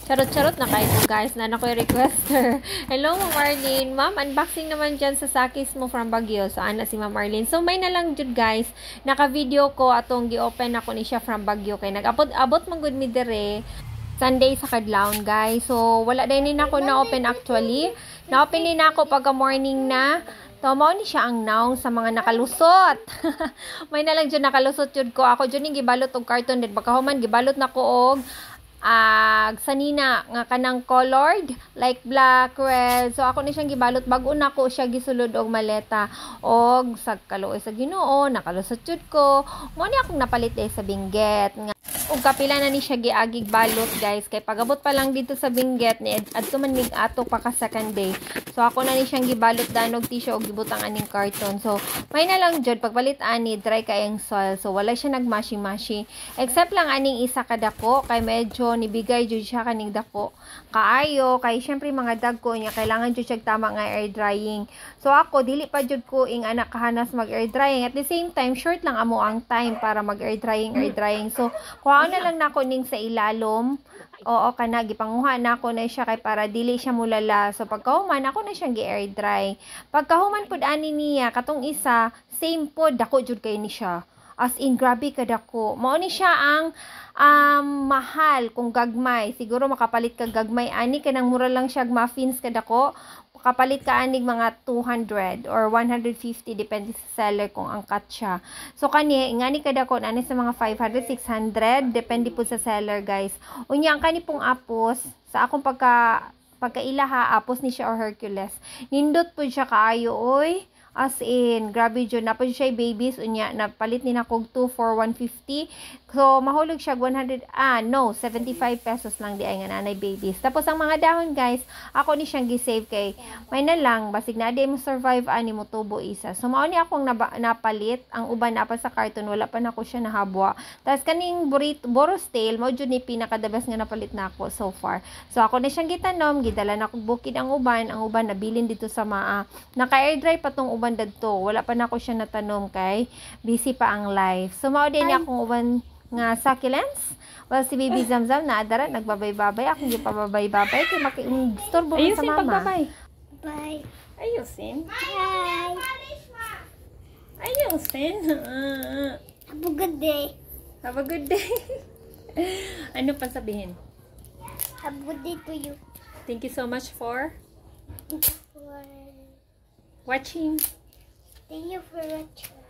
Charot-charot na kayo guys, na nakoy requester. Hello Ma'am Marlene. Ma'am, unboxing naman dyan sa Sakis mo from Baguio. So, ana si Ma'am Marlene. So, may na lang dyan guys. Naka-video ko atong gi-open ako ni siya from Baguio. Kay nag-abot man good mi dire. Sunday sa kadlawon guys. So, wala din ako na-open actually. Na-open din ako pagka morning na. Mao ni siya ang noun sa mga nakalusot. May na lang dyan nakalusot yun ko. Ako dyan yung gibalot og carton. Then baka human gibalot na ko og sanina nga kanang colored like black, red. So ako ni siyang gibalot bag-o na ko siya gisulod og maleta og sa kaluoy sa Ginoo nakalusot jud ko. Mo ni akong napalit sa Benguet nga ug kapila na ni siya giagig balot guys kay pagabot pa lang dito sa Benguet ni adto man mig ato pa ka second day. So ako na ni siyang gibalot danog tissue og gibutang aning karton. So may na lang jud pagpalit ani dry kayang soil. So wala siya nagmashi-mashi except lang aning isa kadako kay medyo nibigay jud siya kaning dako kaayo kay syempre mga dagko niya kailangan jud siya tama nga air drying. So ako dili pa jud ko ing anak kahanas mag air drying at the same time short lang amo ang time para mag air drying. So kuha na lang nako ning sa ilalom. Oo kana gipanguha na ako na siya kay para dili siya mulala. So pagkahuman ako na siyang gi-air dry. Pagkahuman pud ani niya katong isa same pod dako jud kay ni siya. As in, grabe kadako. Mao ni siya ang mahal kung gagmay. Siguro makapalit ka gagmay. Ani ka nang mura lang siya muffins kadako. Makapalit ka anig mga 200 or 150 depende sa seller kung angkat siya. So kani ngani kadako ani sa mga 500, 600 depende po sa seller guys. Unya ang kani pong apos sa akong pagkailaha apos ni siya or Hercules. Nindot po siya kaayo oy. As in, grabe dyan. Napo siya babies. Unya, napalit ni na kog 2 for 150. So, mahulog siya 75 pesos lang di ay nga nanay babies. Tapos, ang mga dahon, guys, ako ni siyang gisave kay may na lang. Basig na di mo survive ani mo tubo isa. So, mao ni akong napalit. Ang uban na pa sa carton. Wala pa na ako siya nahabwa. Tapos, kaning boros tail, mo dyan ni pinakadabas nga napalit na ako so far. So, ako na siyang gitanom. Gidala na kong bukid ang uban. Ang uban nabilin dito sa maa. Naka-air dry pa tong uban dadto. Wala pa na ako siya natanom kay busy pa ang life. So, mao din akong uban nga succulents. Well, si Baby Zamzam na adara nagbabay-babay. Akong gipababay-babay kay makistorbo sa mama. Pagbabay. Bye. Ayusin. Bye. Ayusin. Have a good day. Have a good day. Ano pa sabihin? Have a good day to you. Thank you so much for For watching. thank you for watching.